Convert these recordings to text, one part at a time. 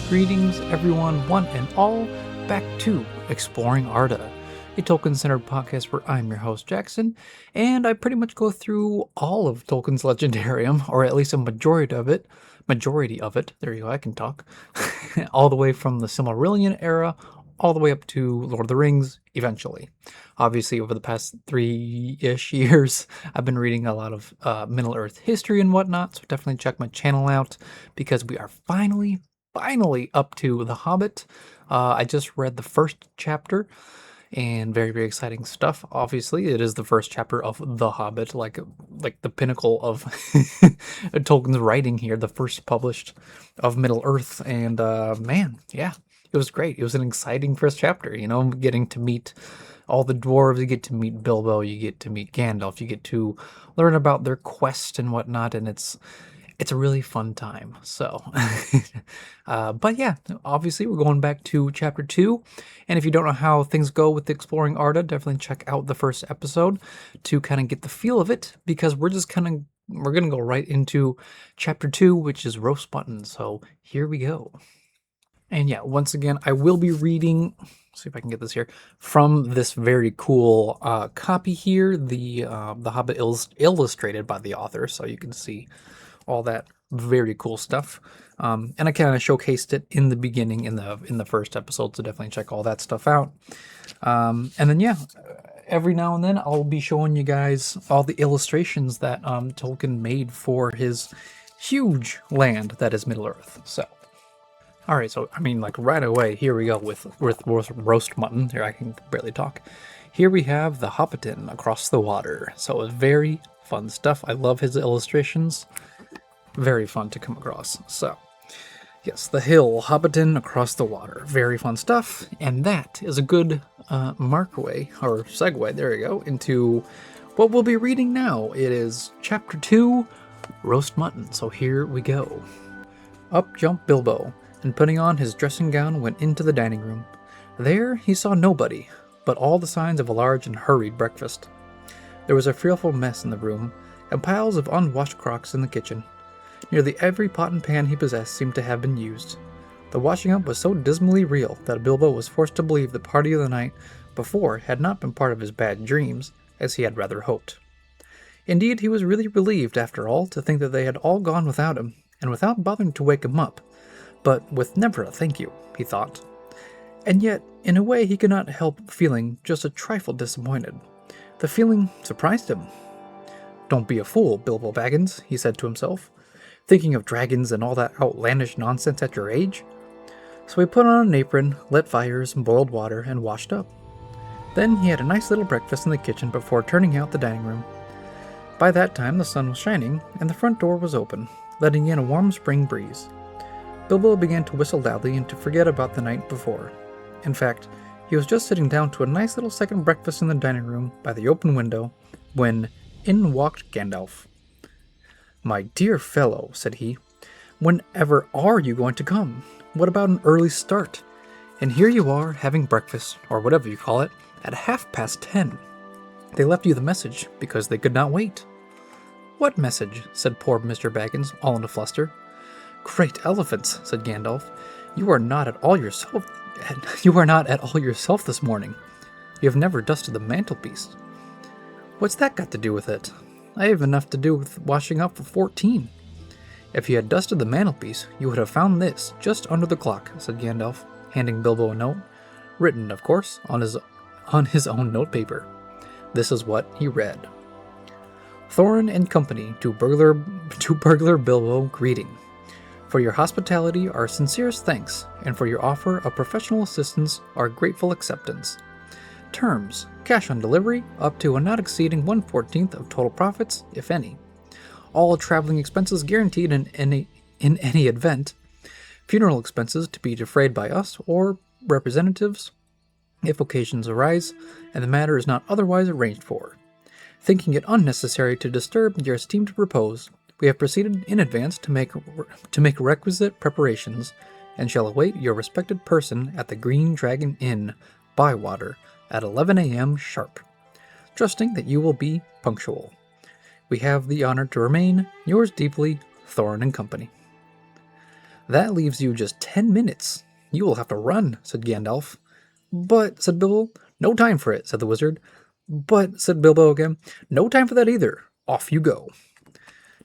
Greetings, everyone, one and all, back to Exploring Arda, a Tolkien-centered podcast where I'm your host, Jackson, and I pretty much go through all of Tolkien's Legendarium, or at least a majority of it, there you go, I can talk, all the way from the Silmarillion era, all the way up to Lord of the Rings, eventually. Obviously, over the past 3-ish years, I've been reading a lot of Middle-earth history and whatnot, so definitely check my channel out, because we are finally up to The Hobbit. I just read the first chapter, and very, very exciting stuff. Obviously, it is the first chapter of The Hobbit, like the pinnacle of Tolkien's writing here, the first published of Middle-earth, and man, yeah. It was great. It was an exciting first chapter, getting to meet all the dwarves. You get to meet Bilbo, you get to meet Gandalf, you get to learn about their quest and whatnot, and it's a really fun time. So, but yeah, obviously we're going back to chapter 2, and if you don't know how things go with Exploring Arda, definitely check out the first episode to kind of get the feel of it, because we're going to go right into chapter 2, which is roast mutton. So here we go. And yeah, once again, I will be reading, see if I can get this here, from this very cool copy here, the Hobbit illustrated by the author, so you can see all that very cool stuff. And I kind of showcased it in the beginning in the first episode, so definitely check all that stuff out. And then yeah, every now and then I'll be showing you guys all the illustrations that Tolkien made for his huge land that is Middle-earth. So. Alright, so, I mean, like, right away, here we go with roast mutton. Here, I can barely talk. Here we have the Hobbiton across the water. So it's very fun stuff. I love his illustrations. Very fun to come across. So, yes, the hill, Hobbiton across the water. Very fun stuff. And that is a good segue, there you go, into what we'll be reading now. It is Chapter 2, Roast Mutton. So here we go. Up jumped Bilbo, and putting on his dressing gown went into the dining room. There he saw nobody, but all the signs of a large and hurried breakfast. There was a fearful mess in the room, and piles of unwashed crocks in the kitchen. Nearly every pot and pan he possessed seemed to have been used. The washing up was so dismally real that Bilbo was forced to believe the party of the night before had not been part of his bad dreams, as he had rather hoped. Indeed, he was really relieved, after all, to think that they had all gone without him, and without bothering to wake him up, but with never a thank you, he thought. And yet, in a way, he could not help feeling just a trifle disappointed. The feeling surprised him. "Don't be a fool, Bilbo Baggins," he said to himself, "thinking of dragons and all that outlandish nonsense at your age." So he put on an apron, lit fires, boiled water, and washed up. Then he had a nice little breakfast in the kitchen before turning out the dining room. By that time the sun was shining, and the front door was open, letting in a warm spring breeze. Bilbo began to whistle loudly and to forget about the night before. In fact, he was just sitting down to a nice little second breakfast in the dining room by the open window when in walked Gandalf. "My dear fellow," said he, "whenever are you going to come? What about an early start? And here you are having breakfast, or whatever you call it, at 10:30. They left you the message because they could not wait." "What message?" said poor Mr. Baggins, all in a fluster. "Great elephants," said Gandalf. You are not at all yourself this morning. You have never dusted the mantelpiece." "What's that got to do with it? I have enough to do with washing up for 14. "If you had dusted the mantelpiece, you would have found this just under the clock," said Gandalf, handing Bilbo a note, written, of course, on his own notepaper. This is what he read. "Thorin and company to burglar Bilbo greeting. For your hospitality, our sincerest thanks, and for your offer of professional assistance, our grateful acceptance. Terms: cash on delivery, up to and not exceeding 1/14 of total profits, if any. All traveling expenses guaranteed in any event. Funeral expenses to be defrayed by us or representatives, if occasions arise, and the matter is not otherwise arranged for. Thinking it unnecessary to disturb your esteemed repose, we have proceeded in advance to make requisite preparations, and shall await your respected person at the Green Dragon Inn, Bywater, at 11 a.m. sharp, trusting that you will be punctual. We have the honor to remain, yours deeply, Thorin and Company." That leaves you just 10 minutes. You will have to run, said Gandalf. But, said Bilbo. No time for it, said the wizard. But, said Bilbo again, no time for that either. Off you go.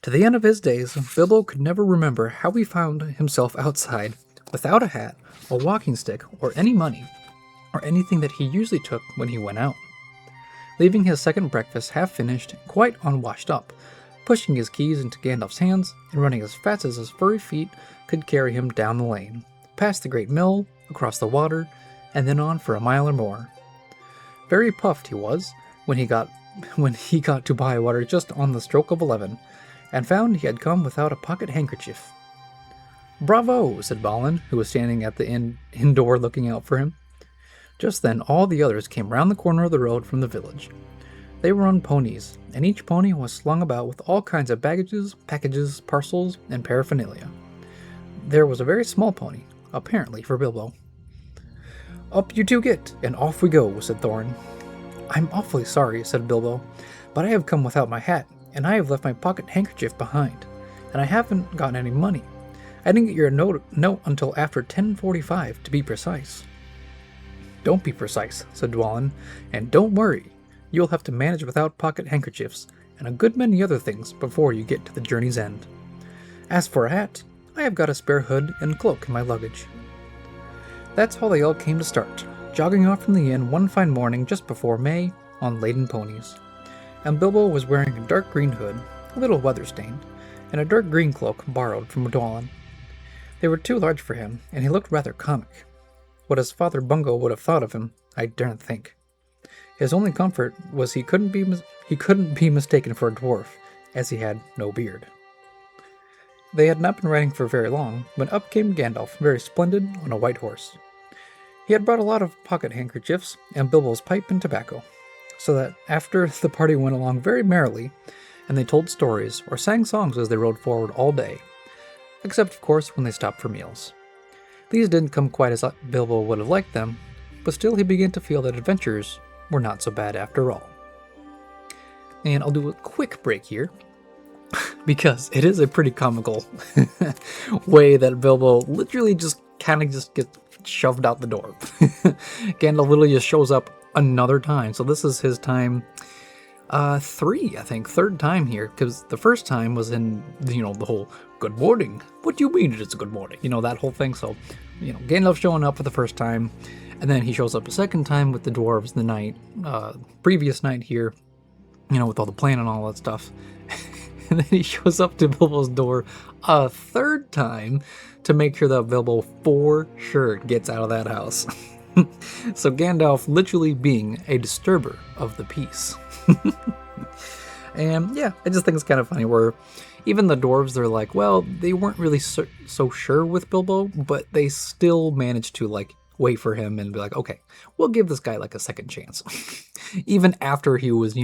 To the end of his days, Bilbo could never remember how he found himself outside without a hat, a walking stick, or any money, or anything that he usually took when he went out. Leaving his second breakfast half finished, quite unwashed up, pushing his keys into Gandalf's hands, and running as fast as his furry feet could carry him down the lane, past the great mill, across the water, and then on for a mile or more. Very puffed he was when he got to Bywater just on the stroke of 11, and found he had come without a pocket handkerchief. Bravo, said Balin, who was standing at the inn door looking out for him. Just then all the others came round the corner of the road from the village. They were on ponies, and each pony was slung about with all kinds of baggages, packages, parcels, and paraphernalia. There was a very small pony, apparently for Bilbo. Up you two get, and off we go, said Thorin. I'm awfully sorry, said Bilbo, but I have come without my hat, and I have left my pocket handkerchief behind, and I haven't got any money. I didn't get your note until after 10:45, to be precise. Don't be precise, said Dwalin, and don't worry. You'll have to manage without pocket handkerchiefs, and a good many other things before you get to the journey's end. As for a hat, I have got a spare hood and cloak in my luggage. That's how they all came to start, jogging off from the inn one fine morning just before May, on laden ponies. And Bilbo was wearing a dark green hood, a little weather-stained, and a dark green cloak borrowed from Dwalin. They were too large for him, and he looked rather comic. What his father Bungo would have thought of him, I daren't think. His only comfort was he couldn't be mistaken for a dwarf, as he had no beard. They had not been riding for very long, when up came Gandalf, very splendid, on a white horse. He had brought a lot of pocket handkerchiefs, and Bilbo's pipe and tobacco, so that after the party went along very merrily, and they told stories, or sang songs as they rode forward all day, except of course when they stopped for meals. These didn't come quite as Bilbo would have liked them, but still he began to feel that adventures were not so bad after all. And I'll do a quick break here, because it is a pretty comical way that Bilbo literally just gets shoved out the door. Gandalf literally just shows up another time, so this is his time third time here, because the first time was in, the whole good morning. What do you mean it's a good morning? That whole thing. So, Gandalf showing up for the first time, and then he shows up a second time with the dwarves the previous night here, with all the plan and all that stuff. And then he shows up to Bilbo's door a third time to make sure that Bilbo for sure gets out of that house. So Gandalf literally being a disturber of the peace. And yeah, I just think it's kind of funny where even the dwarves, they're like, well, they weren't really so sure with Bilbo, but they still managed to wait for him and be like, okay, we'll give this guy a second chance. Even after he was,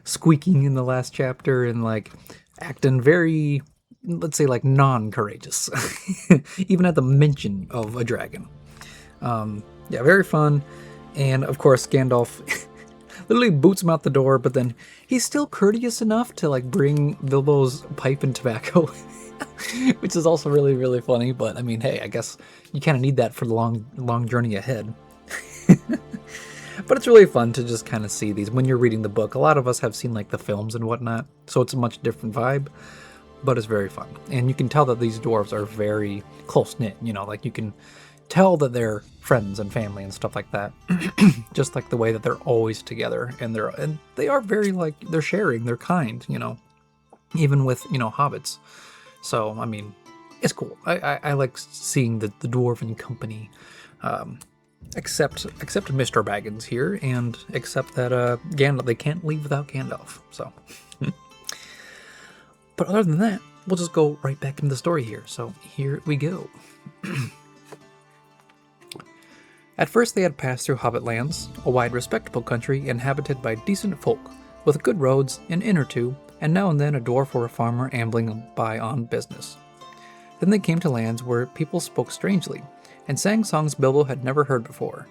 squeaking in the last chapter and acting very, let's say, non-courageous. Even at the mention of a dragon. Yeah, very fun. And of course, Gandalf literally boots him out the door, but then he's still courteous enough to bring Bilbo's pipe and tobacco, which is also really, really funny. But I mean, hey, I guess you kind of need that for the long journey ahead. But it's really fun to just kind of see these when you're reading the book. A lot of us have seen the films and whatnot, so it's a much different vibe, but it's very fun. And you can tell that these dwarves are very close-knit, you can tell that they're friends and family and stuff like that. Just the way that they're always together, and they are very they're sharing, they're kind, even with hobbits. So I mean, it's cool. I like seeing the dwarven company, except Mr. Baggins here, and except that Gandalf, they can't leave without Gandalf. So, but other than that, we'll just go right back into the story here. So here we go. At first they had passed through Hobbit lands, a wide respectable country inhabited by decent folk, with good roads, an inn or two, and now and then a dwarf or a farmer ambling by on business. Then they came to lands where people spoke strangely, and sang songs Bilbo had never heard before.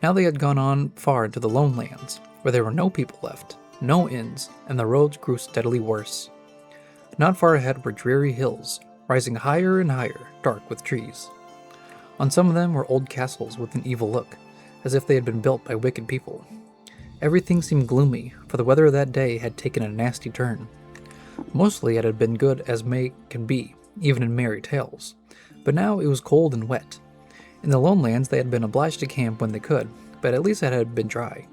Now they had gone on far into the lone lands, where there were no people left, no inns, and the roads grew steadily worse. Not far ahead were dreary hills, rising higher and higher, dark with trees. On some of them were old castles with an evil look, as if they had been built by wicked people. Everything seemed gloomy, for the weather that day had taken a nasty turn. Mostly it had been good as May can be, even in merry tales, but now it was cold and wet. In the lone lands they had been obliged to camp when they could, but at least it had been dry.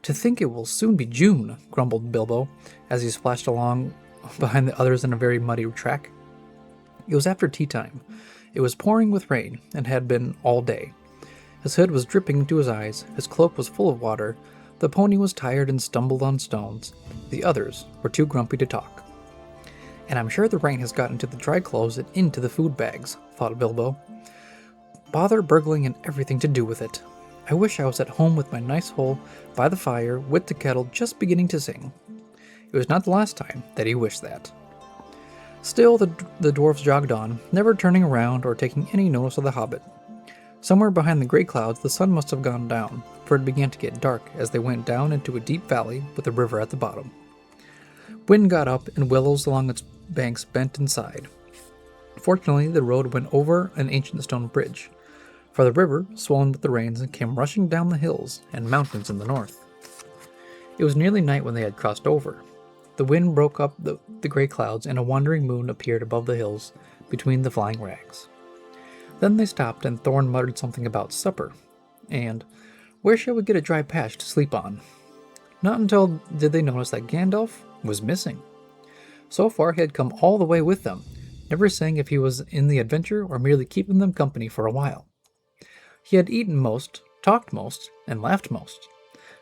"To think it will soon be June," grumbled Bilbo, as he splashed along behind the others in a very muddy track. It was after tea time. It was pouring with rain, and had been all day. His hood was dripping to his eyes, his cloak was full of water, the pony was tired and stumbled on stones. The others were too grumpy to talk. "And I'm sure the rain has got into the dry clothes and into the food bags," thought Bilbo. "Bother burgling and everything to do with it. I wish I was at home with my nice hole by the fire with the kettle just beginning to sing." It was not the last time that he wished that. Still, the dwarfs jogged on, never turning around or taking any notice of the hobbit. Somewhere behind the gray clouds the sun must have gone down, for it began to get dark as they went down into a deep valley with a river at the bottom. Wind got up and willows along its banks bent and sighed. Fortunately, the road went over an ancient stone bridge, for the river, swollen with the rains, came rushing down the hills and mountains in the north. It was nearly night when they had crossed over. The wind broke up the gray clouds, and a wandering moon appeared above the hills between the flying rags. Then they stopped, and Thorin muttered something about supper, and where shall we get a dry patch to sleep on? Not until did they notice that Gandalf was missing. So far he had come all the way with them, never saying if he was in the adventure or merely keeping them company for a while. He had eaten most, talked most, and laughed most,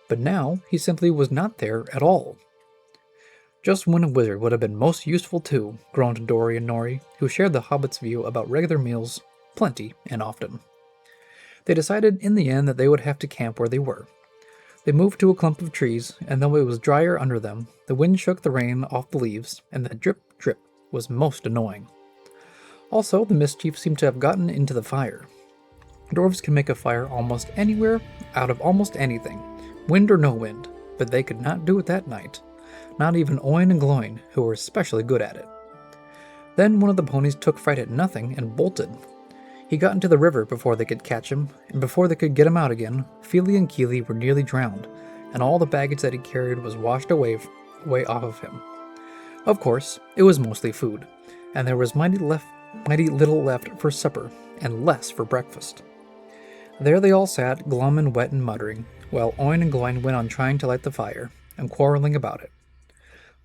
but now he simply was not there at all. "Just when a wizard would have been most useful too," groaned Dori and Nori, who shared the hobbit's view about regular meals, plenty and often. They decided in the end that they would have to camp where they were. They moved to a clump of trees, and though it was drier under them, the wind shook the rain off the leaves, and the drip, drip was most annoying. Also, the mischief seemed to have gotten into the fire. Dwarves can make a fire almost anywhere, out of almost anything, wind or no wind, but they could not do it that night. Not even Oin and Gloin, who were especially good at it. Then one of the ponies took fright at nothing and bolted. He got into the river before they could catch him, and before they could get him out again, Fili and Kili were nearly drowned, and all the baggage that he carried was washed away off of him. Of course, it was mostly food, and there was mighty little left for supper, and less for breakfast. There they all sat, glum and wet and muttering, while Oin and Gloin went on trying to light the fire, and quarreling about it.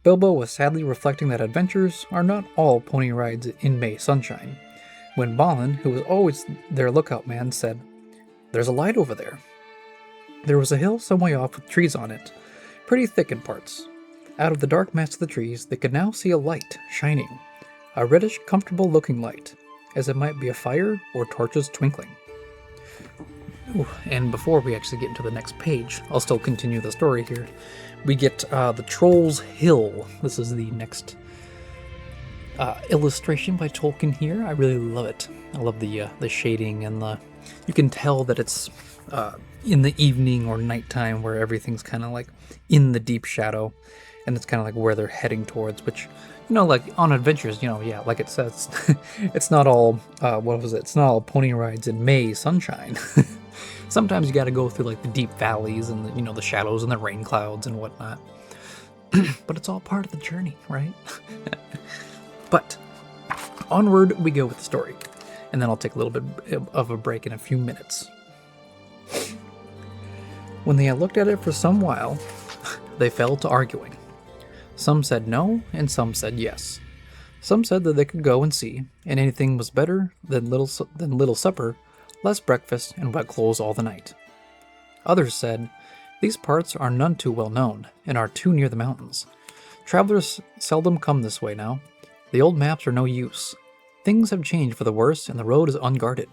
Bilbo was sadly reflecting that adventures are not all pony rides in May sunshine, when Balin, who was always their lookout man, said, "There's a light over there." There was a hill some way off with trees on it, pretty thick in parts. Out of the dark mass of the trees they could now see a light shining, a reddish, comfortable-looking light, as it might be a fire or torches twinkling. Ooh, and before we actually get into the next page, I'll still continue the story here. We get the Troll's Hill. This is the next illustration by Tolkien here. I really love it. I love the shading and you can tell that it's in the evening or nighttime where everything's kind of like in the deep shadow, and it's kind of like where they're heading towards, which, like on adventures, like it says, it's not all, it's not all pony rides in May sunshine. Sometimes you got to go through like the deep valleys and the shadows and the rain clouds and whatnot. But it's all part of the journey, right? But onward we go with the story, and then I'll take a little bit of a break in a few minutes. When they had looked at it for some while, they fell to arguing. Some said no, and some said yes. Some said that they could go and see, and anything was better than little supper, less breakfast, and wet clothes all the night. Others said, "These parts are none too well known, and are too near the mountains. Travelers seldom come this way now. The old maps are no use. Things have changed for the worse, and the road is unguarded.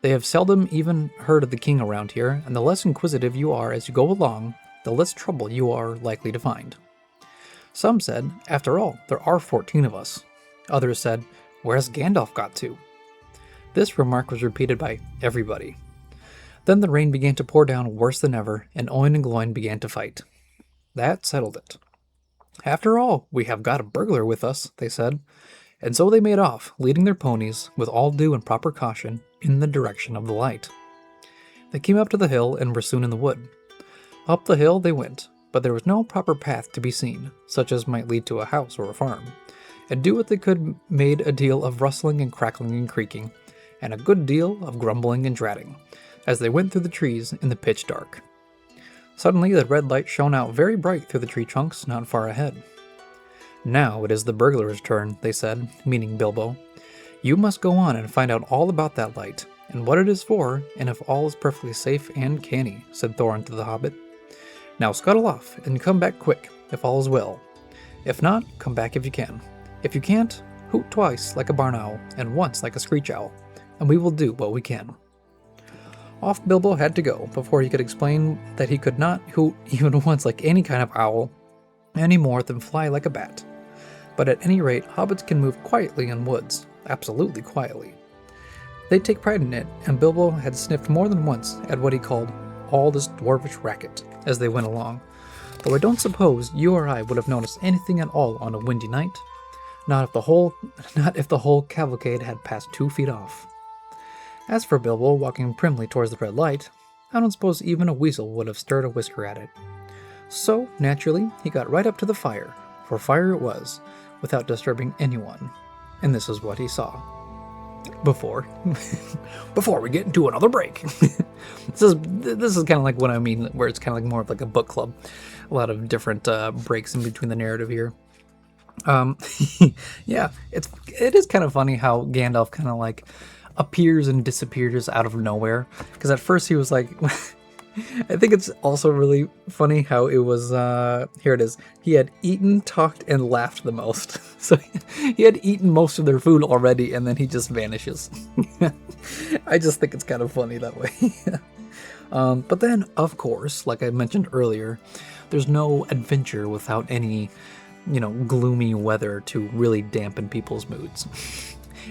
They have seldom even heard of the king around here, and the less inquisitive you are as you go along, the less trouble you are likely to find." Some said, "After all, there are 14 of us." Others said, "Where's Gandalf got to?" This remark was repeated by everybody. Then the rain began to pour down worse than ever, and Oin and Gloin began to fight. That settled it. "After all, we have got a burglar with us," they said, And so they made off, leading their ponies, with all due and proper caution, in the direction of the light. They came up to the hill and were soon in the wood. Up the hill they went, but there was no proper path to be seen, such as might lead to a house or a farm. And do what they could made a deal of rustling and crackling and creaking, and a good deal of grumbling and dratting, as they went through the trees in the pitch dark. Suddenly the red light shone out very bright through the tree trunks not far ahead. "Now it is the burglar's turn," they said, meaning Bilbo. "You must go on and find out all about that light, and what it is for, and if all is perfectly safe and canny," said Thorin to the Hobbit. "Now scuttle off, and come back quick, if all is well. If not, come back if you can. If you can't, hoot twice like a barn owl, and once like a screech owl, and we will do what we can." Off Bilbo had to go, before he could explain that he could not hoot even once like any kind of owl, any more than fly like a bat. But at any rate, hobbits can move quietly in woods, absolutely quietly. They take pride in it, and Bilbo had sniffed more than once at what he called all this dwarvish racket as they went along, though I don't suppose you or I would have noticed anything at all on a windy night, not if the whole cavalcade had passed 2 feet off. As for Bilbo walking primly towards the red light, I don't suppose even a weasel would have stirred a whisker at it. So, naturally, he got right up to the fire, for fire it was, without disturbing anyone, and this is what he saw. Before we get into another break. This is kind of like what I mean, where it's kind of like more of like a book club. A lot of different breaks in between the narrative here. Yeah, it is kind of funny how Gandalf kind of like appears and disappears out of nowhere. Because at first he was like, I think it's also really funny how it was, here it is, he had eaten, talked, and laughed the most. So he had eaten most of their food already, and then he just vanishes. I just think it's kind of funny that way. But then, of course, like I mentioned earlier, there's no adventure without any, gloomy weather to really dampen people's moods.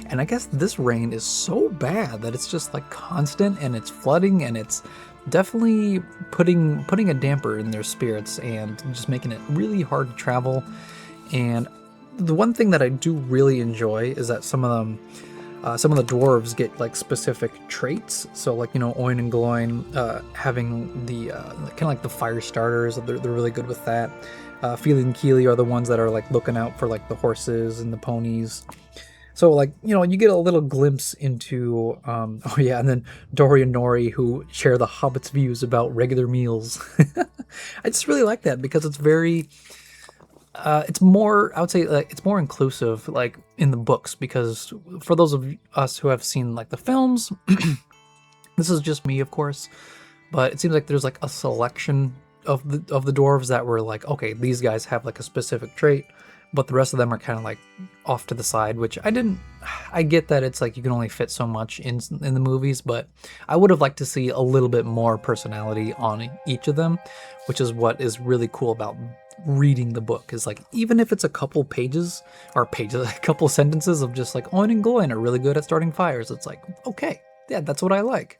And I guess this rain is so bad that it's just like constant, and it's flooding, and it's definitely putting a damper in their spirits and just making it really hard to travel. And the one thing that I do really enjoy is that some of the dwarves get like specific traits. So like, Oin and Gloin having the kind of like the fire starters, they're really good with that. Feely and Keely are the ones that are like looking out for like the horses and the ponies. So like, you get a little glimpse into, and then Dori and Nori, who share the Hobbit's views about regular meals. I just really like that because it's very, it's more, I would say, like, it's more inclusive, like, in the books, because for those of us who have seen, like, the films, this is just me, of course, but it seems like there's, like, a selection of the dwarves that were like, okay, these guys have, like, a specific trait, but the rest of them are kind of like off to the side, which I get that it's like you can only fit so much in the movies, but I would have liked to see a little bit more personality on each of them, which is what is really cool about reading the book, is like, even if it's a couple pages, a couple sentences of just like Oin and Gloin are really good at starting fires, it's like, okay, yeah, that's what I like.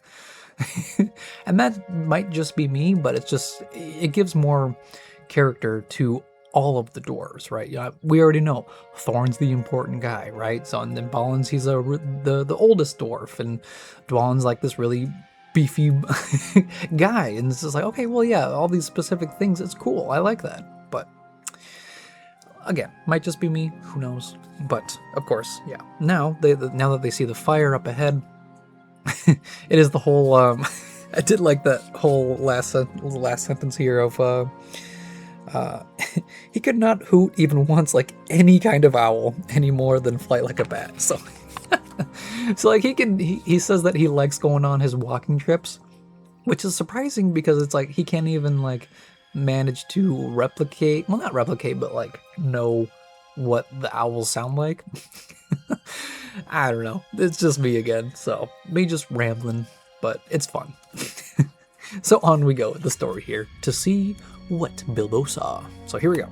And that might just be me, but it gives more character to all of the dwarves, right? We already know Thorin's the important guy, right? So, and then Balin's, he's the oldest dwarf, and Dwalin's like this really beefy guy, and it's just like, okay, well, yeah, all these specific things, it's cool, I like that. But again, might just be me, who knows? But of course, yeah. Now that they see the fire up ahead, it is the whole. I did like that whole last sentence here of. He could not hoot even once like any kind of owl any more than fly like a bat. So, like he says that he likes going on his walking trips, which is surprising because it's like he can't even like manage to not replicate, but like know what the owls sound like. I don't know. It's just me again. So me just rambling, but it's fun. So on we go with the story here to see what Bilbo saw. So here we go.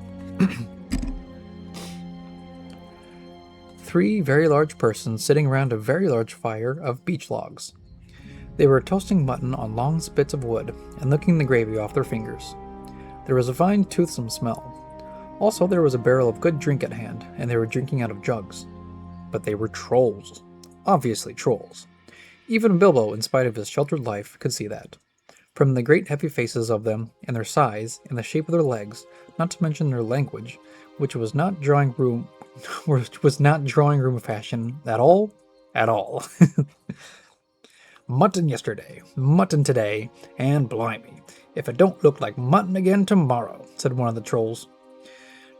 3 very large persons sitting around a very large fire of beech logs. They were toasting mutton on long spits of wood and licking the gravy off their fingers. There was a fine toothsome smell. Also, there was a barrel of good drink at hand, and they were drinking out of jugs. But they were trolls. Obviously trolls. Even Bilbo, in spite of his sheltered life, could see that. From the great heavy faces of them, and their size, and the shape of their legs, not to mention their language, which was not drawing room fashion at all. Mutton yesterday, mutton today, and blimey, if it don't look like mutton again tomorrow, said one of the trolls.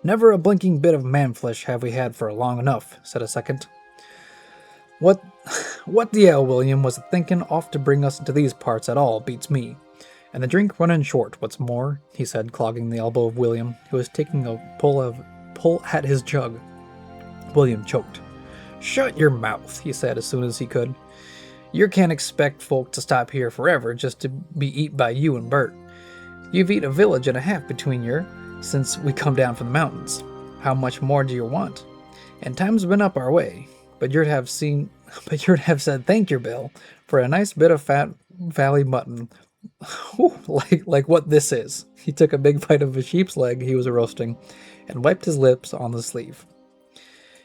Never a blinking bit of man-flesh have we had for long enough, said a second. What the hell William was thinking off to bring us into these parts at all beats me. And the drink running short, what's more, he said, clogging the elbow of William, who was taking a pull at his jug. William choked. Shut your mouth, he said as soon as he could. You can't expect folk to stop here forever just to be eat by you and Bert. You've eat a village and a half between yer since we come down from the mountains. How much more do you want? And time's been up our way, but you'd have said thank you, Bill, for a nice bit of fat valley mutton. like what this is. He took a big bite of a sheep's leg he was roasting and wiped his lips on the sleeve.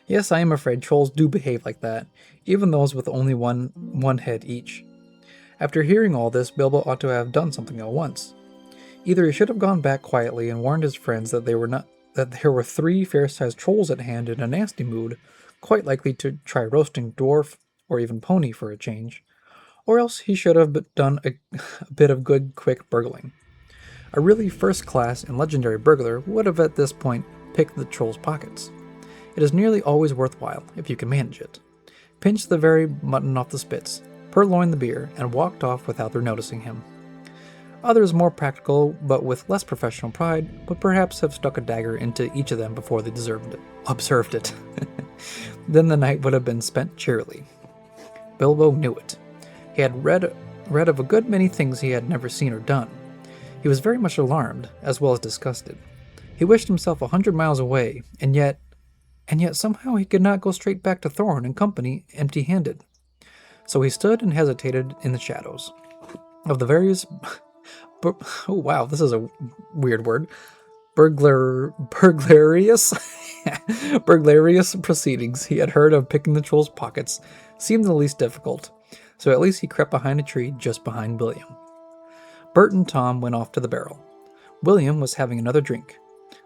Yes, I am afraid trolls do behave like that, even those with only one head each. After hearing all this, Bilbo ought to have done something at once. Either he should have gone back quietly and warned his friends that there were 3 fair-sized trolls at hand in a nasty mood, quite likely to try roasting dwarf or even pony for a change, or else he should have done a bit of good, quick burgling. A really first-class and legendary burglar would have at this point picked the troll's pockets. It is nearly always worthwhile, if you can manage it. Pinch the very mutton off the spits, purloin the beer, and walked off without their noticing him. Others more practical, but with less professional pride, would perhaps have stuck a dagger into each of them before they observed it. Then the night would have been spent cheerily. Bilbo knew it. He had read of a good many things he had never seen or done. He was very much alarmed, as well as disgusted. He wished himself 100 miles away, and yet somehow he could not go straight back to Thorin and company empty-handed. So he stood and hesitated in the shadows of the various oh wow, this is a weird word. Burglarious proceedings he had heard of. Picking the troll's pockets seemed the least difficult, so at least he crept behind a tree just behind William. Bert and Tom went off to the barrel. William was having another drink.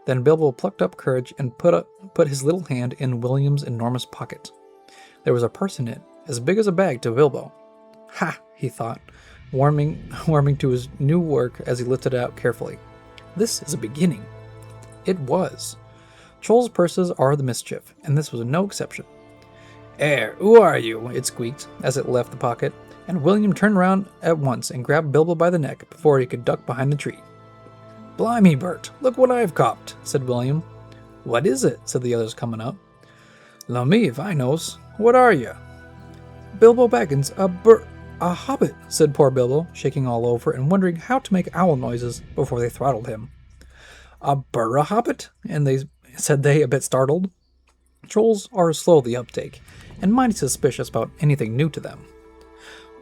Then Bilbo plucked up courage and put his little hand in William's enormous pocket. There was a purse in it, as big as a bag to Bilbo. Ha, he thought, warming to his new work as he lifted it out carefully. This is a beginning. It was. Trolls' purses are the mischief, and this was no exception. Who are you? It squeaked as it left the pocket, and William turned round at once and grabbed Bilbo by the neck before he could duck behind the tree. Blimey, Bert, look what I've copped, said William. What is it? Said the others, coming up. Lo me if I knows. What are you? Bilbo Baggins, a hobbit, said poor Bilbo, shaking all over and wondering how to make owl noises before they throttled him. A hobbit? And they said, a bit startled. Trolls are slow the uptake, and mighty suspicious about anything new to them.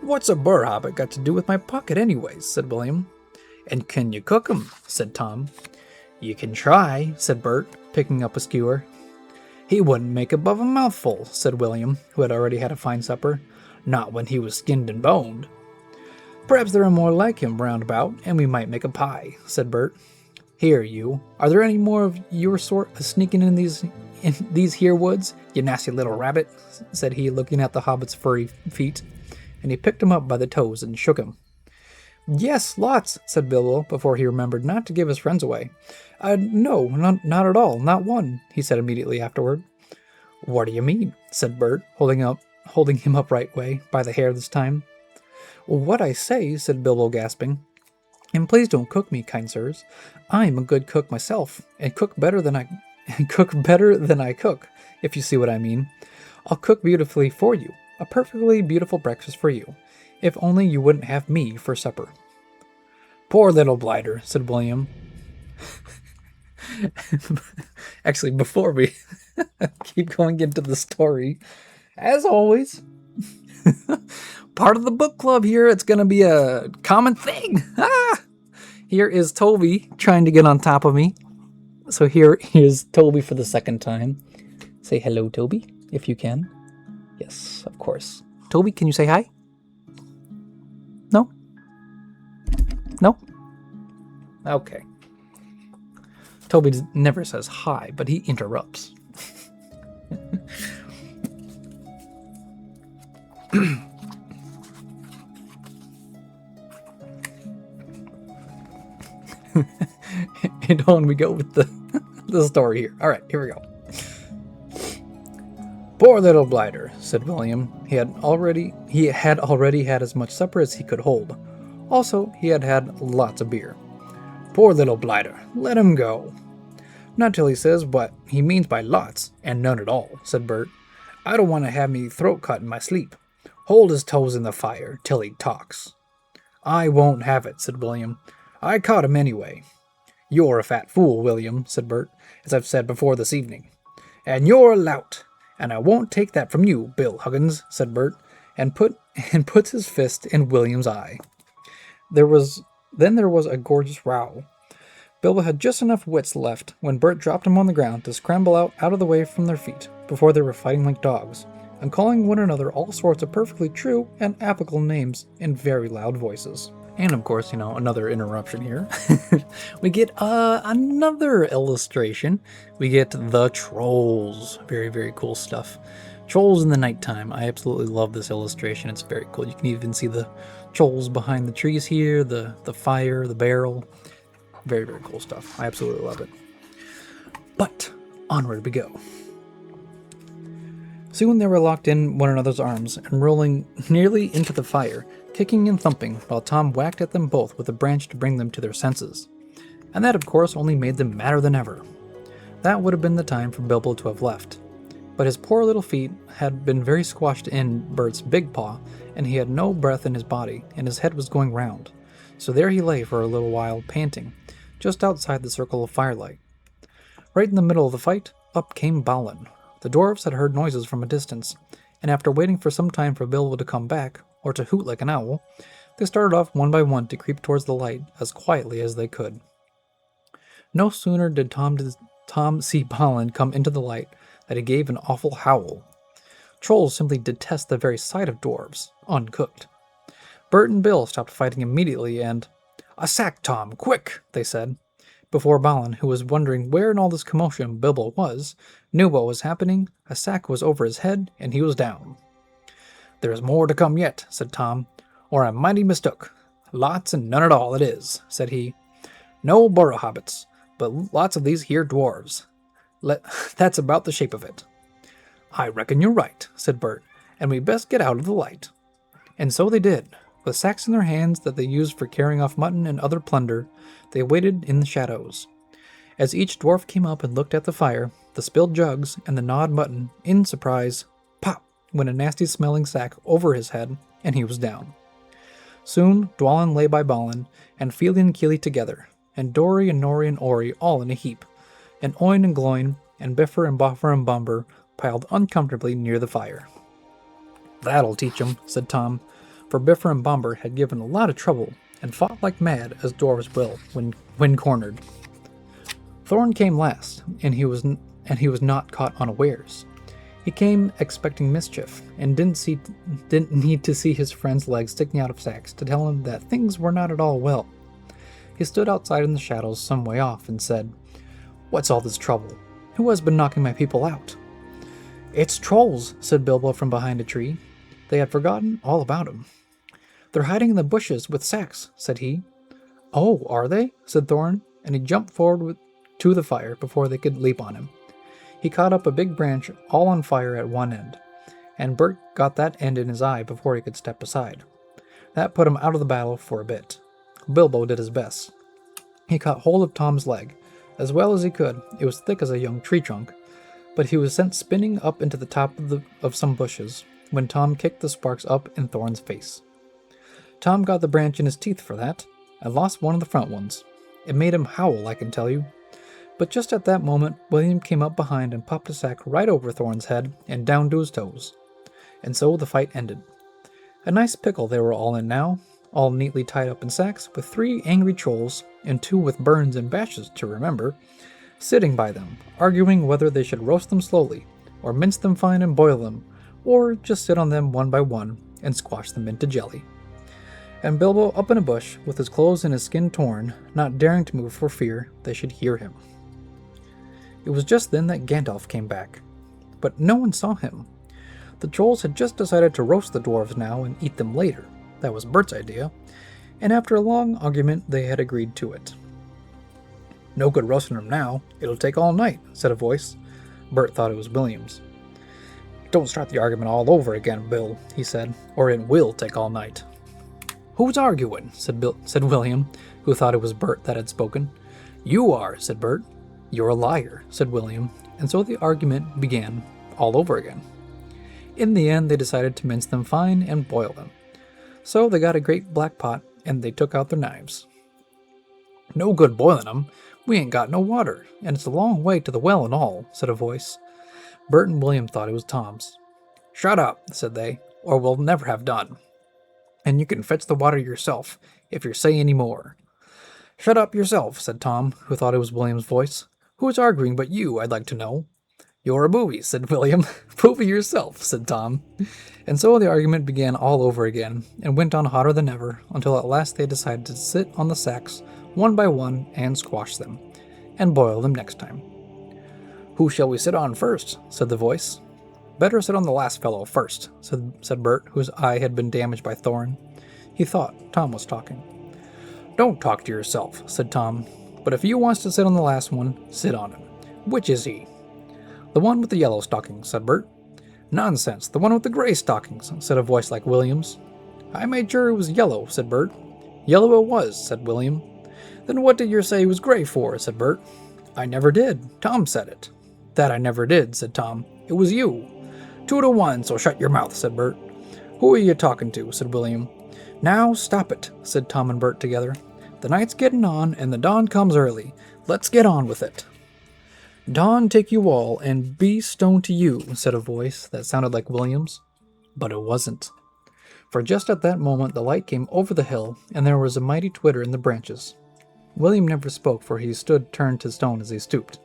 What's a hobbit got to do with my pocket anyways? Said William. And can you cook 'em? Said Tom. You can try, said Bert, picking up a skewer. He wouldn't make above a mouthful, said William, who had already had a fine supper. Not when he was skinned and boned. Perhaps there are more like him round about, and we might make a pie, said Bert. Here, you. Are there any more of your sort sneaking in these here woods, you nasty little rabbit? Said he, looking at the hobbit's furry feet, and he picked him up by the toes and shook him. Yes, lots, said Bilbo, before he remembered not to give his friends away. No, not at all, not one, he said immediately afterward. What do you mean? Said Bert, holding him up right way, by the hair this time. What I say, said Bilbo, gasping. And please don't cook me, kind sirs. I'm a good cook myself, and cook better than I cook, if you see what I mean. I'll cook beautifully for you, a perfectly beautiful breakfast for you, if only you wouldn't have me for supper. Poor little blighter, said William. Actually, before we keep going into the story, as always, part of the book club here, it's going to be a common thing. Here is Toby trying to get on top of me. So here is Toby for the second time. Say hello, Toby, if you can. Yes, of course. Toby, can you say hi? No? No? Okay. Toby never says hi, but he interrupts. And on we go with the story here. All right, here we go. Poor little blighter, said William. He had already had as much supper as he could hold. Also, he had had lots of beer. Poor little blighter, let him go. Not till he says what he means by lots, and none at all, said Bert. I don't want to have me throat cut in my sleep. Hold his toes in the fire till he talks. I won't have it, said William. I caught him anyway. You're a fat fool, William, said Bert, as I've said before this evening. And you're a lout, and I won't take that from you, Bill Huggins, said Bert, and puts his fist in William's eye. There was a gorgeous row. Bilbo had just enough wits left when Bert dropped him on the ground to scramble out of the way from their feet before they were fighting like dogs, and calling one another all sorts of perfectly true and applicable names in very loud voices. And of course, another interruption here. We get another illustration. We get the trolls. Very, very cool stuff. Trolls in the nighttime. I absolutely love this illustration. It's very cool. You can even see the trolls behind the trees here, the fire, the barrel. Very, very cool stuff. I absolutely love it. But onward we go. Soon they were locked in one another's arms and rolling nearly into the fire, kicking and thumping, while Tom whacked at them both with a branch to bring them to their senses. And that, of course, only made them madder than ever. That would have been the time for Bilbo to have left. But his poor little feet had been very squashed in Bert's big paw, and he had no breath in his body, and his head was going round. So there he lay for a little while, panting, just outside the circle of firelight. Right in the middle of the fight, up came Balin. The dwarves had heard noises from a distance, and after waiting for some time for Bilbo to come back, or to hoot like an owl, they started off one by one to creep towards the light as quietly as they could. No sooner did Tom see Balin come into the light that he gave an awful howl. Trolls simply detest the very sight of dwarves, uncooked. Bert and Bill stopped fighting immediately and, "A sack, Tom, quick!" they said, before Balin, who was wondering where in all this commotion Bilbo was, knew what was happening. A sack was over his head, and he was down. "There's more to come yet," said Tom, "or I'm mighty mistook. Lots and none at all it is," said he. "No burrow hobbits, but lots of these here dwarves. That's about the shape of it." "I reckon you're right," said Bert, "and we best get out of the light." And so they did. With sacks in their hands that they used for carrying off mutton and other plunder, they waited in the shadows. As each dwarf came up and looked at the fire, the spilled jugs, and the gnawed mutton, in surprise, pop went a nasty-smelling sack over his head, and he was down. Soon Dwalin lay by Balin, and Fili and Kili together, and Dori and Nori and Ori all in a heap, and Oin and Gloin, and Bifur and Boffer and Bumber piled uncomfortably near the fire. "That'll teach 'em," said Tom, for Bifur and Bumber had given a lot of trouble and fought like mad as dwarves will when cornered. Thorin came last, and he was not caught unawares. He came expecting mischief, and didn't need to see his friend's legs sticking out of sacks to tell him that things were not at all well. He stood outside in the shadows some way off and said, "What's all this trouble? Who has been knocking my people out?" "It's trolls," said Bilbo from behind a tree. They had forgotten all about him. "They're hiding in the bushes with sacks," said he. "Oh, are they?" said Thorin, and he jumped forward to the fire before they could leap on him. He caught up a big branch all on fire at one end, and Bert got that end in his eye before he could step aside. That put him out of the battle for a bit. Bilbo did his best. He caught hold of Tom's leg, as well as he could. It was thick as a young tree trunk, but he was sent spinning up into the top of some bushes when Tom kicked the sparks up in Thorin's face. Tom got the branch in his teeth for that, and lost one of the front ones. It made him howl, I can tell you. But just at that moment, William came up behind and popped a sack right over Thorin's head and down to his toes. And so the fight ended. A nice pickle they were all in now, all neatly tied up in sacks, with 3 angry trolls, and 2 with burns and bashes to remember, sitting by them, arguing whether they should roast them slowly, or mince them fine and boil them, or just sit on them one by one and squash them into jelly. And Bilbo up in a bush, with his clothes and his skin torn, not daring to move for fear they should hear him. It was just then that Gandalf came back, but no one saw him. The trolls had just decided to roast the dwarves now and eat them later. That was Bert's idea, and after a long argument they had agreed to it. "No good roasting them now, it'll take all night," said a voice. Bert thought it was William's. "Don't start the argument all over again, Bill," he said, "or it will take all night." "Who's arguing?" said William, who thought it was Bert that had spoken. "You are," said Bert. "You're a liar," said William, and so the argument began all over again. In the end, they decided to mince them fine and boil them. So they got a great black pot, and they took out their knives. "No good boiling them. We ain't got no water, and it's a long way to the well and all," said a voice. Bert and William thought it was Tom's. "Shut up," said they, "or we'll never have done. And you can fetch the water yourself, if you say any more." "Shut up yourself," said Tom, who thought it was William's voice. "Who's arguing but you, I'd like to know?" "You're a booby," said William. "Booby yourself," said Tom. And so the argument began all over again, and went on hotter than ever, until at last they decided to sit on the sacks, one by one, and squash them, and boil them next time. "Who shall we sit on first?" said the voice. "Better sit on the last fellow first," said Bert, whose eye had been damaged by Thorin. He thought Tom was talking. "Don't talk to yourself," said Tom. "But if you wants to sit on the last one, sit on him. Which is he?" "The one with the yellow stockings," said Bert. "Nonsense, the one with the gray stockings," said a voice like William's. "I made sure it was yellow," said Bert. "Yellow it was," said William. "Then what did you say it was gray for?" said Bert. "I never did. Tom said it." "That I never did," said Tom. "It was you." "2 to 1, so shut your mouth," said Bert. "Who are you talking to?" said William. "Now stop it," said Tom and Bert together. "The night's getting on, and the dawn comes early. Let's get on with it." "Dawn take you all, and be stone to you," said a voice that sounded like William's. But it wasn't. For just at that moment the light came over the hill, and there was a mighty twitter in the branches. William never spoke, for he stood turned to stone as he stooped,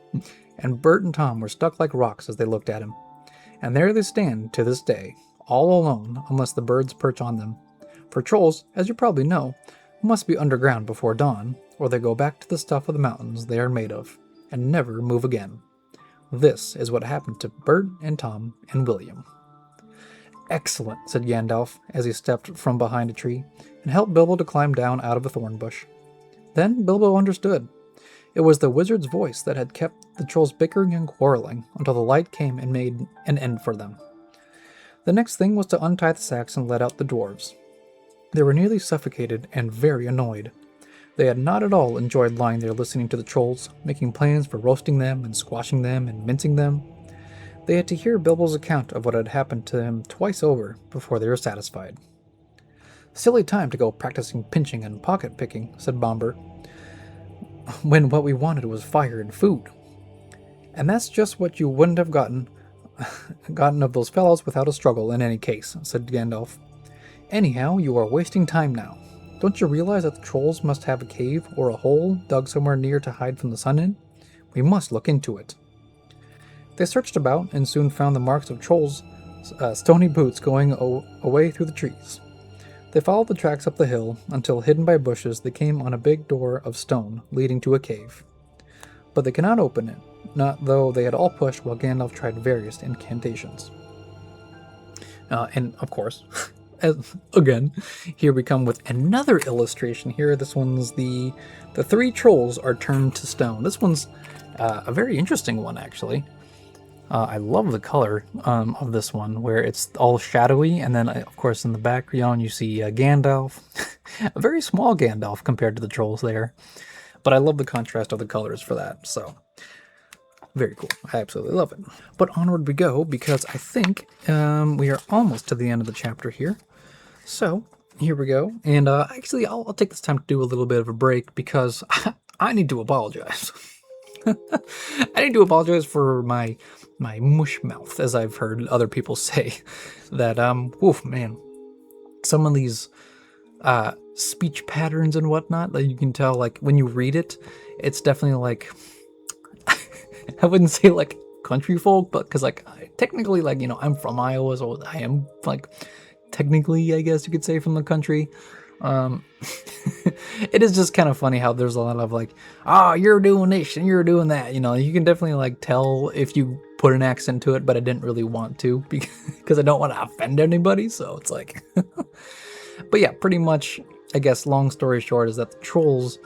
and Bert and Tom were stuck like rocks as they looked at him. And there they stand to this day, all alone, unless the birds perch on them. For trolls, as you probably know, must be underground before dawn, or they go back to the stuff of the mountains they are made of, and never move again. This is what happened to Bert and Tom and William. "Excellent," said Gandalf, as he stepped from behind a tree, and helped Bilbo to climb down out of a thorn bush. Then Bilbo understood. It was the wizard's voice that had kept the trolls bickering and quarreling until the light came and made an end for them. The next thing was to untie the sacks and let out the dwarves. They were nearly suffocated and very annoyed. They had not at all enjoyed lying there listening to the trolls, making plans for roasting them and squashing them and mincing them. They had to hear Bilbo's account of what had happened to him twice over before they were satisfied. "Silly time to go practicing pinching and pocket-picking," said Bomber, "when what we wanted was fire and food." "And that's just what you wouldn't have gotten of those fellows without a struggle in any case," said Gandalf. "Anyhow, you are wasting time now. Don't you realize that the trolls must have a cave or a hole dug somewhere near to hide from the sun in? We must look into it." They searched about and soon found the marks of trolls' stony boots going away through the trees. They followed the tracks up the hill until, hidden by bushes, they came on a big door of stone leading to a cave. But they could not open it, not though they had all pushed while Gandalf tried various incantations. And of course, again, here we come with another illustration here. This one's the 3 trolls are turned to stone. This one's a very interesting one, actually. I love the color of this one, where it's all shadowy, and then, of course, in the background you see Gandalf. A very small Gandalf compared to the trolls there. But I love the contrast of the colors for that, so very cool. I absolutely love it. But onward we go, because I think we are almost to the end of the chapter here. So, here we go. And actually, I'll take this time to do a little bit of a break, because I need to apologize. I need to apologize for my mush mouth, as I've heard other people say. That, oof, man. Some of these speech patterns and whatnot that you can tell, like, when you read it, it's definitely like, I wouldn't say like country folk, but because like technically, like, I'm from Iowa, so I am like technically, I guess you could say, from the country. Um, it is just kind of funny how there's a lot of like, you're doing this and you're doing that. You can definitely like tell if you put an accent to it, but I didn't really want to because I don't want to offend anybody. So it's like, but yeah, pretty much, I guess, long story short is that the trolls,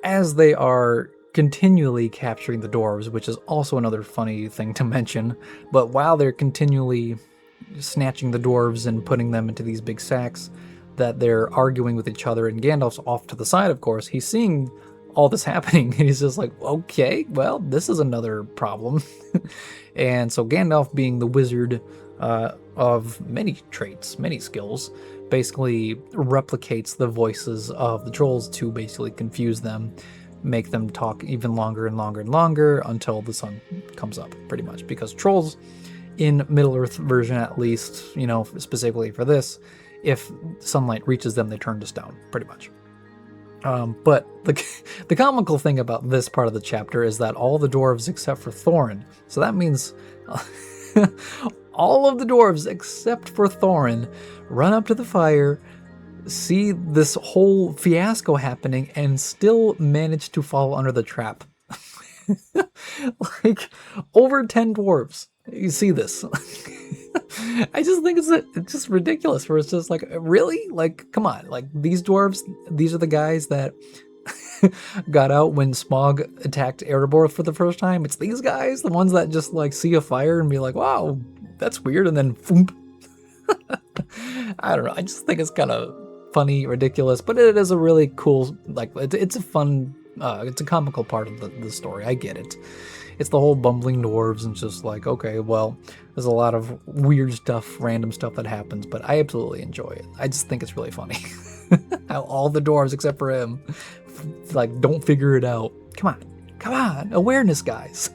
as they are continually capturing the dwarves, which is also another funny thing to mention, but while they're continually snatching the dwarves and putting them into these big sacks, that they're arguing with each other, and Gandalf's off to the side, of course. He's seeing all this happening, and he's just like, okay, well, this is another problem. And so Gandalf, being the wizard of many traits, many skills, basically replicates the voices of the trolls to basically confuse them, make them talk even longer and longer and longer until the sun comes up, pretty much. Because trolls, in Middle-earth version at least, specifically for this, if sunlight reaches them, they turn to stone, pretty much. But the comical thing about this part of the chapter is that all the dwarves except for Thorin, so that means all of the dwarves except for Thorin run up to the fire, see this whole fiasco happening, and still manage to fall under the trap. Like, over 10 dwarves. You see this. I just think it's just ridiculous, where it's just like, really? Like, come on. Like, these dwarves, these are the guys that got out when Smaug attacked Erebor for the first time. It's these guys, the ones that just like see a fire and be like, wow, that's weird, and then foomp. I don't know. I just think it's kind of funny, ridiculous, but it is a really cool, like, it's a fun, it's a comical part of the story. I get it. It's the whole bumbling dwarves, and just like, okay, well, there's a lot of weird stuff, random stuff that happens, but I absolutely enjoy it. I just think it's really funny. How all the dwarves except for him, like, don't figure it out. Come on, awareness, guys.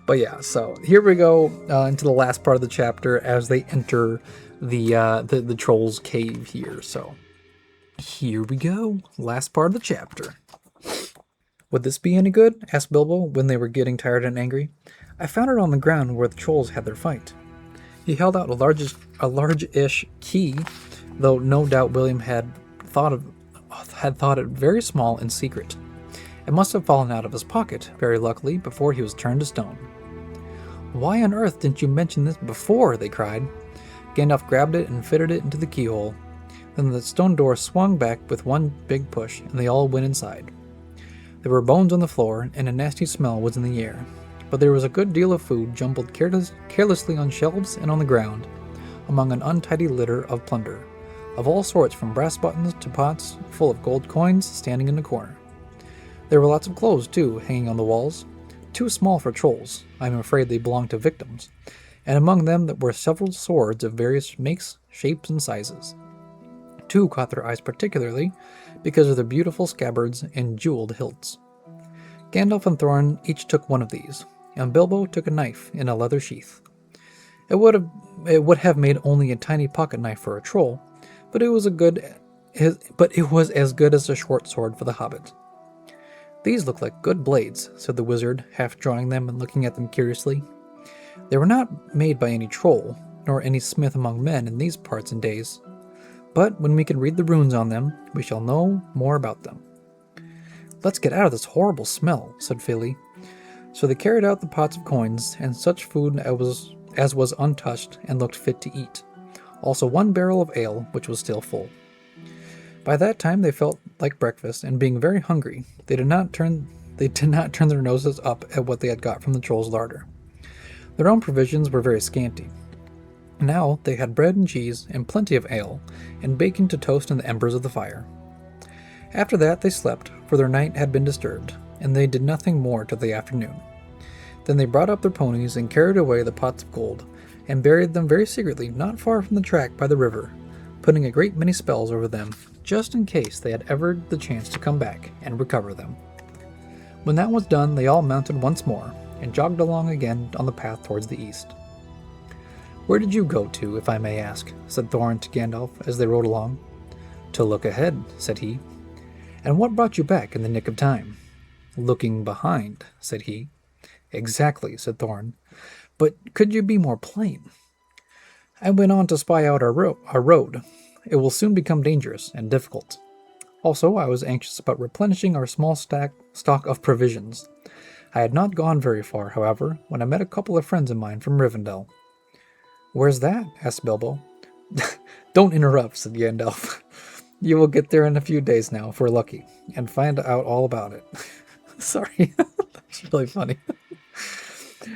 But yeah, so here we go into the last part of the chapter as they enter the troll's cave here. So here we go, last part of the chapter. Would this be any good? Asked Bilbo when they were getting tired and angry. I found it on the ground where the trolls had their fight. He held out a large-ish key, though no doubt William had thought it very small and secret. It must have fallen out of his pocket, very luckily, before he was turned to stone. Why on earth didn't you mention this before? They cried. Gandalf grabbed it and fitted it into the keyhole. Then the stone door swung back with one big push, and they all went inside. There were bones on the floor, and a nasty smell was in the air, but there was a good deal of food jumbled carelessly on shelves and on the ground, among an untidy litter of plunder, of all sorts, from brass buttons to pots full of gold coins standing in the corner. There were lots of clothes, too, hanging on the walls, too small for trolls. I'm afraid they belonged to victims, and among them were several swords of various makes, shapes, and sizes. Two caught their eyes particularly, because of their beautiful scabbards and jeweled hilts. Gandalf and Thorin each took one of these, and Bilbo took a knife in a leather sheath. It would have made only a tiny pocket knife for a troll, but it was as good as a short sword for the hobbit. These look like good blades, said the wizard, half drawing them and looking at them curiously. They were not made by any troll, nor any smith among men in these parts and days. But when we can read the runes on them, we shall know more about them. Let's get out of this horrible smell, said Philly. So they carried out the pots of coins, and such food as was untouched and looked fit to eat. Also one barrel of ale, which was still full. By that time they felt like breakfast, and being very hungry, they did not turn their noses up at what they had got from the troll's larder. Their own provisions were very scanty. Now they had bread and cheese, and plenty of ale, and bacon to toast in the embers of the fire. After that they slept, for their night had been disturbed, and they did nothing more till the afternoon. Then they brought up their ponies and carried away the pots of gold, and buried them very secretly not far from the track by the river, putting a great many spells over them, just in case they had ever the chance to come back and recover them. When that was done, they all mounted once more, and jogged along again on the path towards the east. Where did you go to, if I may ask? Said Thorin to Gandalf as they rode along. To look ahead, said he. And what brought you back in the nick of time? Looking behind, said he. Exactly, said Thorin. But could you be more plain? I went on to spy out our road. It will soon become dangerous and difficult. Also, I was anxious about replenishing our small stock of provisions. I had not gone very far, however, when I met a couple of friends of mine from Rivendell. Where's that? Asked Bilbo. Don't interrupt, said Gandalf. You will get there in a few days now, if we're lucky, and find out all about it. Sorry, that's really funny.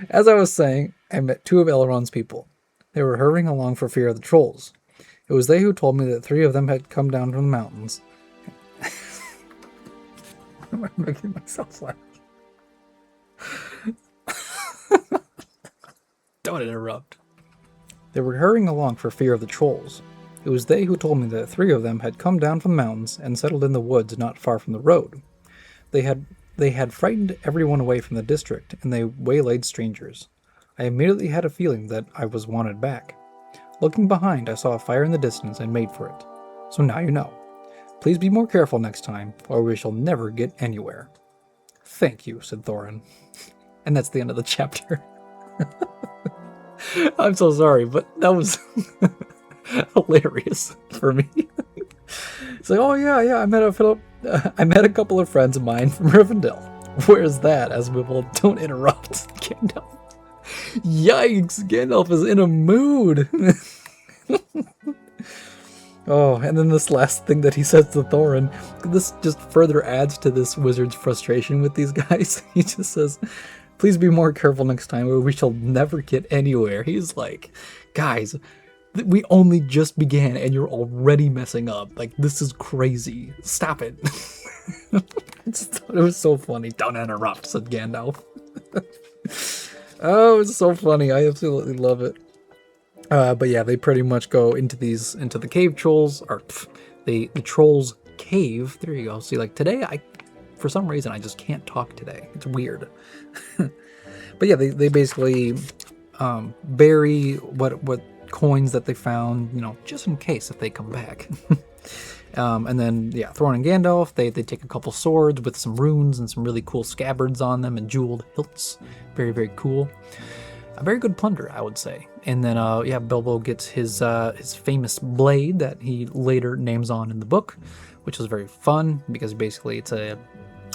As I was saying, I met two of Elrond's people. They were hurrying along for fear of the trolls. It was they who told me that 3 of them had come down from the mountains. I'm making myself laugh. Don't interrupt. They were hurrying along for fear of the trolls. It was they who told me that 3 of them had come down from the mountains and settled in the woods not far from the road. They had frightened everyone away from the district, and they waylaid strangers. I immediately had a feeling that I was wanted back. Looking behind, I saw a fire in the distance and made for it. So now you know. Please be more careful next time, or we shall never get anywhere. Thank you, said Thorin. And that's the end of the chapter. I'm so sorry, but that was hilarious for me. It's like, oh yeah, I met a couple of friends of mine from Rivendell. Where's that? As we will, don't interrupt. Gandalf. Yikes! Gandalf is in a mood. Oh, and then this last thing that he says to Thorin, this just further adds to this wizard's frustration with these guys. He just says, please be more careful next time or we shall never get anywhere. He's like, guys, we only just began and you're already messing up. Like, this is crazy. Stop it. It was so funny. Don't interrupt, said Gandalf. Oh, it's so funny. I absolutely love it. But yeah, they pretty much go into the cave trolls, or the trolls cave. There you go. See, like today, for some reason, I just can't talk today. It's weird. But yeah, they basically bury what coins that they found, just in case if they come back. And then, yeah, Thorin and Gandalf, they take a couple swords with some runes and some really cool scabbards on them and jeweled hilts. Very, very cool. A very good plunder, I would say. And then, yeah, Bilbo gets his famous blade that he later names on in the book, which is very fun because basically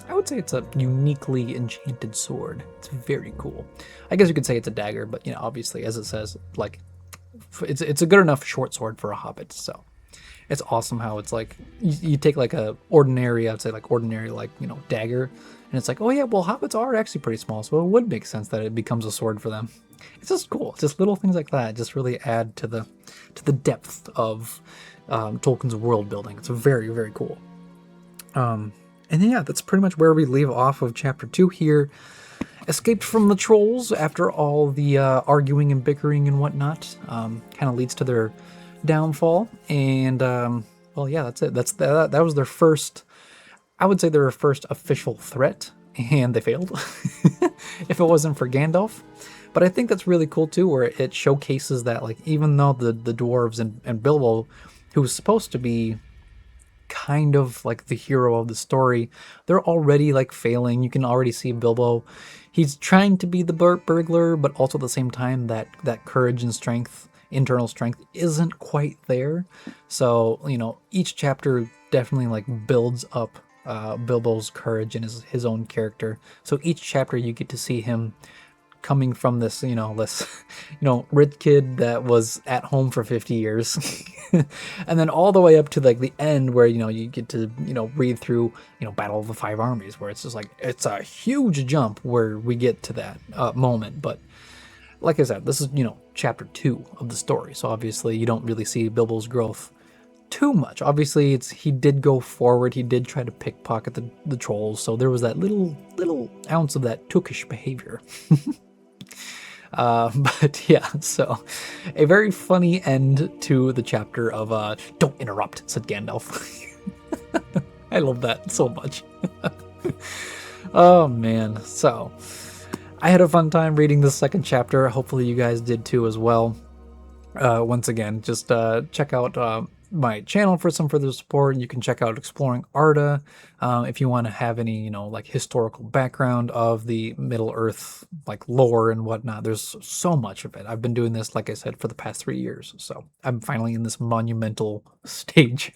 I would say it's a uniquely enchanted sword. It's very cool. I guess you could say it's a dagger, but, obviously, as it says, like, it's a good enough short sword for a hobbit, so. It's awesome how it's like, you take like a ordinary, I'd say like ordinary, like, dagger, and it's like, oh yeah, well, hobbits are actually pretty small, so it would make sense that it becomes a sword for them. It's just cool. Just little things like that just really add to the depth of Tolkien's world building. It's very, very cool. And yeah, that's pretty much where we leave off of chapter 2 here. Escaped from the trolls after all the arguing and bickering and whatnot. Kind of leads to their downfall, and well, yeah, that's it. That was their first, I would say their first official threat, and they failed. If it wasn't for Gandalf. But I think that's really cool too, where it showcases that, like, even though the dwarves and Bilbo, who's supposed to be kind of like the hero of the story, they're already like failing. You can already see Bilbo, he's trying to be the burglar, but also at the same time that courage and strength, internal strength, isn't quite there. So, each chapter definitely like builds up Bilbo's courage and his own character. So each chapter you get to see him coming from this, rich kid that was at home for 50 years. And then all the way up to like the end where, you get to, read through, Battle of the Five Armies, where it's just like, it's a huge jump where we get to that moment. But like I said, this is, chapter 2 of the story. So obviously you don't really see Bilbo's growth too much. Obviously he did go forward. He did try to pickpocket the trolls. So there was that little ounce of that Tookish behavior. But yeah, so a very funny end to the chapter of don't interrupt, said Gandalf. I love that so much. Oh man, so I had a fun time reading the second chapter. Hopefully you guys did too as well. Once again, just check out my channel for some further support. You can check out Exploring Arda if you want to have any, like historical background of the Middle Earth, like lore and whatnot. There's so much of it. I've been doing this, like I said, for the past 3 years. So I'm finally in this monumental stage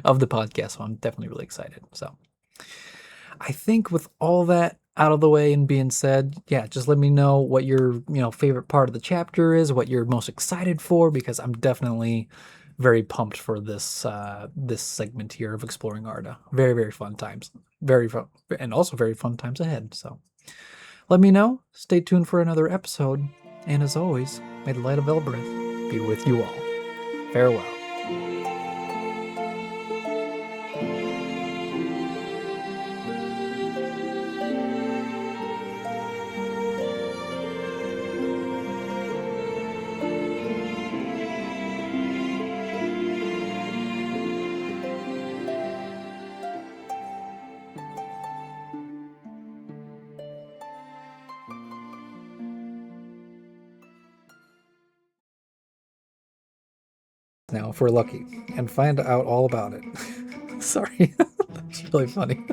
of the podcast. So I'm definitely really excited. So I think with all that out of the way and being said, yeah, just let me know what your, favorite part of the chapter is, what you're most excited for, because I'm definitely very pumped for this this segment here of Exploring Arda. Very, very fun times. Very fun, and also very fun times ahead. So let me know. Stay tuned for another episode. And as always, may the light of Elbereth be with you all. Farewell. Now if we're lucky and find out all about it. Sorry, that's really funny.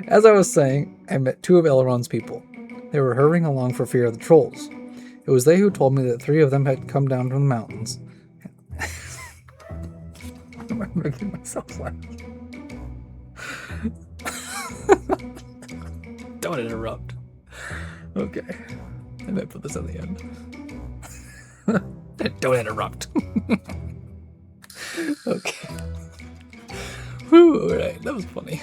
As I was saying, I met 2 of Elrond's people. They were hurrying along for fear of the trolls. It was they who told me that 3 of them had come down from the mountains. I'm making myself laugh. Don't interrupt. Okay, I might put this at the end. Don't interrupt. Okay. Whew, alright, that was funny.